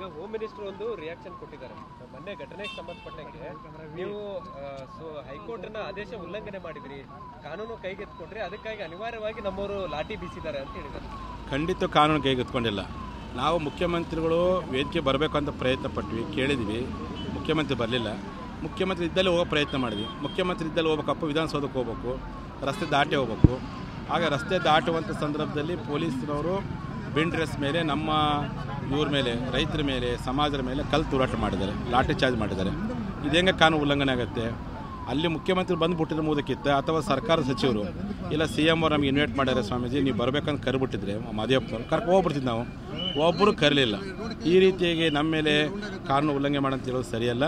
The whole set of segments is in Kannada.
ಈಗ ಹೋಮ್ ಮಿನಿಸ್ಟರ್ ಒಂದು ರಿಯಾಕ್ಷನ್ ಕೊಟ್ಟಿದ್ದಾರೆ. ಮೊನ್ನೆ ಘಟನೆಗೆ ಸಂಬಂಧಪಟ್ಟಂಗೆ ನೀವು ಹೈಕೋರ್ಟ್ನ ಆದೇಶ ಉಲ್ಲಂಘನೆ ಮಾಡಿದ್ರಿ, ಕಾನೂನು ಕೈಗೆತ್ತಿಕೊಂಡ್ರಿ, ಅದಕ್ಕಾಗಿ ಅನಿವಾರ್ಯವಾಗಿ ನಮ್ಮವರು ಲಾಠಿ ಬೀಸಿದ್ದಾರೆ ಅಂತ ಹೇಳಿದ್ದಾರೆ. ಖಂಡಿತ ಕಾನೂನು ಕೈಗೆತ್ತಿಕೊಂಡಿಲ್ಲ. ನಾವು ಮುಖ್ಯಮಂತ್ರಿಗಳು ವೇದಿಕೆ ಬರಬೇಕು ಅಂತ ಪ್ರಯತ್ನ ಪಟ್ವಿ, ಕೇಳಿದ್ವಿ, ಮುಖ್ಯಮಂತ್ರಿ ಬರಲಿಲ್ಲ. ಮುಖ್ಯಮಂತ್ರಿ ಇದ್ದಲ್ಲಿ ಹೋಗೋ ಪ್ರಯತ್ನ ಮಾಡಿದ್ವಿ. ಮುಖ್ಯಮಂತ್ರಿ ಇದ್ದಲ್ಲಿ ಹೋಗ್ಬೇಕಪ್ಪ, ವಿಧಾನಸೌಧಕ್ಕೆ ಹೋಗ್ಬೇಕು, ರಸ್ತೆ ದಾಟಿ ಹೋಗ್ಬೇಕು. ಆಗ ರಸ್ತೆ ದಾಟುವಂಥ ಸಂದರ್ಭದಲ್ಲಿ ಪೊಲೀಸರವರು ಬಿಂಡ್ರೆಸ್ ಮೇಲೆ, ನಮ್ಮ ಇವ್ರ ಮೇಲೆ, ರೈತರ ಮೇಲೆ, ಸಮಾಜದ ಮೇಲೆ ಕಲ್ಲು ತೂರಾಟ ಮಾಡಿದ್ದಾರೆ, ಲಾಠಿ ಚಾರ್ಜ್ ಮಾಡಿದ್ದಾರೆ. ಇದು ಹೆಂಗೆ ಕಾನೂನು ಉಲ್ಲಂಘನೆ ಆಗುತ್ತೆ? ಅಲ್ಲಿ ಮುಖ್ಯಮಂತ್ರಿ ಬಂದುಬಿಟ್ಟಿದ್ರೆ ಮುದಕ್ಕಿತ್ತ, ಅಥವಾ ಸರ್ಕಾರದ ಸಚಿವರು ಇಲ್ಲ CM ಅವ್ರು ನಮಗೆ ಇನ್ವೈಟ್ ಮಾಡ್ಯಾರೆ, ಸ್ವಾಮೀಜಿ ನೀವು ಬರಬೇಕಂತ ಕರೆಬಿಟ್ಟಿದ್ರೆ ಮಾದೇವಪ್ಪನವ್ರು ಕರ್ಕೊಂಡು ಹೋಗ್ಬಿಡ್ತಿದ್ದು. ನಾವು ಒಬ್ಬರು ಕರೀಲಿಲ್ಲ. ಈ ರೀತಿಯಾಗಿ ನಮ್ಮ ಮೇಲೆ ಕಾನೂನು ಉಲ್ಲಂಘನೆ ಮಾಡೋಂತ ಹೇಳೋದು ಸರಿಯಲ್ಲ.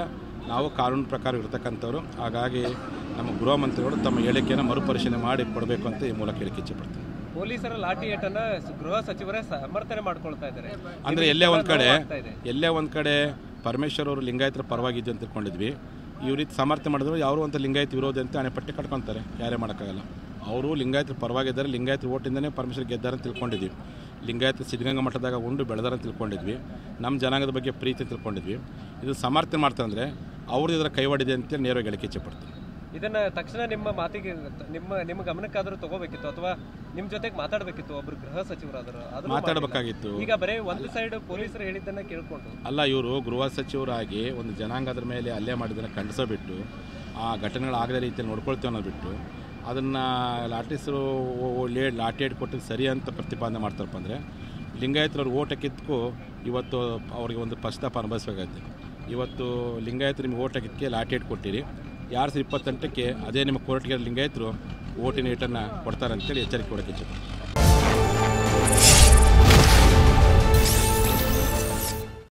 ನಾವು ಕಾನೂನು ಪ್ರಕಾರ ಇರ್ತಕ್ಕಂಥವ್ರು. ಹಾಗಾಗಿ ನಮ್ಮ ಗೃಹ ಮಂತ್ರಿಗಳು ತಮ್ಮ ಹೇಳಿಕೆಯನ್ನು ಮರುಪರಿಶೀಲನೆ ಮಾಡಿ ಕೊಡಬೇಕು ಅಂತ ಈ ಮೂಲಕ ಹೇಳಿಕೆ ಇಚ್ಛೆಪಡ್ತಾರೆ. ಪೊಲೀಸರ ಲಾಠಿ ಏಟನ್ನು ಗೃಹ ಸಚಿವರೇ ಸಮರ್ಥನೆ ಮಾಡ್ಕೊಳ್ತಾ ಇದ್ದಾರೆ. ಅಂದರೆ ಎಲ್ಲೇ ಒಂದು ಕಡೆ ಪರಮೇಶ್ವರ್ ಅವರು ಲಿಂಗಾಯತರ ಪರವಾಗಿದ್ದು ಅಂತ ತಿಳ್ಕೊಂಡಿದ್ವಿ. ಈ ರೀತಿ ಸಮರ್ಥನೆ ಮಾಡಿದ್ರು ಯಾರು ಅಂತ ಲಿಂಗಾಯತ ವಿರೋಧಿ ಅಂತ ಹಣೆಪಟ್ಟಿ ಕಟ್ಕೊತಾರೆ, ಯಾರೇ ಮಾಡೋಕ್ಕಾಗಲ್ಲ. ಅವರು ಲಿಂಗಾಯತರ ಪರವಾಗಿದ್ದಾರೆ, ಲಿಂಗಾಯತರ ಓಟಿಂದನೇ ಪರಮೇಶ್ವರ್ ಗೆದ್ದಾರಂತ ತಿಳ್ಕೊಂಡಿದ್ವಿ. ಲಿಂಗಾಯತ ಸಿದ್ಧಗಂಗಾ ಮಠದಾಗ ಉಂಡು ಬೆಳೆದಾರಂತ ತಿಳ್ಕೊಂಡಿದ್ವಿ. ನಮ್ಮ ಜನಾಂಗದ ಬಗ್ಗೆ ಪ್ರೀತಿ ತಿಳ್ಕೊಂಡಿದ್ವಿ. ಇದು ಸಮರ್ಥನೆ ಮಾಡ್ತಂದರೆ ಅವ್ರದ್ದು ಇದರ ಕೈವಾಡಿದೆ ಅಂತೇಳಿ ನೇರವಾಗಿ ಹೇಳಿಕೆ ಇಚ್ಛೆಪಡ್ತೀನಿ. ಇದನ್ನು ತಕ್ಷಣ ನಿಮ್ಮ ಮಾತಿಗೆ ನಿಮ್ಮ ಗಮನಕ್ಕಾದರೂ ತಗೋಬೇಕಿತ್ತು, ಅಥವಾ ನಿಮ್ಮ ಜೊತೆಗೆ ಮಾತಾಡಬೇಕಿತ್ತು. ಒಬ್ಬರು ಗೃಹ ಸಚಿವರಾದರು ಮಾತಾಡಬೇಕಾಗಿತ್ತು. ಈಗ ಬರೀ ಒಂದು ಸೈಡ್ ಪೊಲೀಸರು ಹೇಳಿದ್ದನ್ನು ಕೇಳಿಕೊಂಡು ಅಲ್ಲ, ಇವರು ಗೃಹ ಸಚಿವರಾಗಿ ಒಂದು ಜನಾಂಗದ ಮೇಲೆ ಹಲ್ಲೆ ಮಾಡಿದ್ದನ್ನು ಖಂಡಿಸಬಿಟ್ಟು, ಆ ಘಟನೆಗಳಾಗದ ರೀತಿಯಲ್ಲಿ ನೋಡ್ಕೊಳ್ತೇವೆ ಅನ್ನೋದು ಬಿಟ್ಟು, ಅದನ್ನು ಲಾಠಿಸರು ಲಾಠಿ ಹಿಡ್ ಕೊಟ್ಟಿದ್ದು ಸರಿ ಅಂತ ಪ್ರತಿಪಾದನೆ ಮಾಡ್ತಾರಪ್ಪ ಅಂದರೆ, ಲಿಂಗಾಯತರವ್ರು ಓಟ ಕಿತ್ಕೊ ಇವತ್ತು ಅವ್ರಿಗೆ ಒಂದು ಪಶ್ಚಾತ್ತಾಪ ಅನುಭವಿಸಬೇಕಾಗುತ್ತೆ. ಇವತ್ತು ಲಿಂಗಾಯತರು ನಿಮಗೆ ಓಟ ಕಿತ್ಕೆ ಲಾಠಿ ಹಿಡ್ ಕೊಟ್ಟಿರಿ, 2028ಕ್ಕೆ ಅದೇ ನಿಮ್ಮ ಕೋರ್ಟ್ಗೆ ಲಿಂಗಾಯತರು ಓಟಿನ ಏಟನ್ನು ಕೊಡ್ತಾರೆ ಅಂತೇಳಿ ಎಚ್ಚರಿಕೆ ಕೊಡೋಕ್ಕೆ ಇಚ್ಛೆ.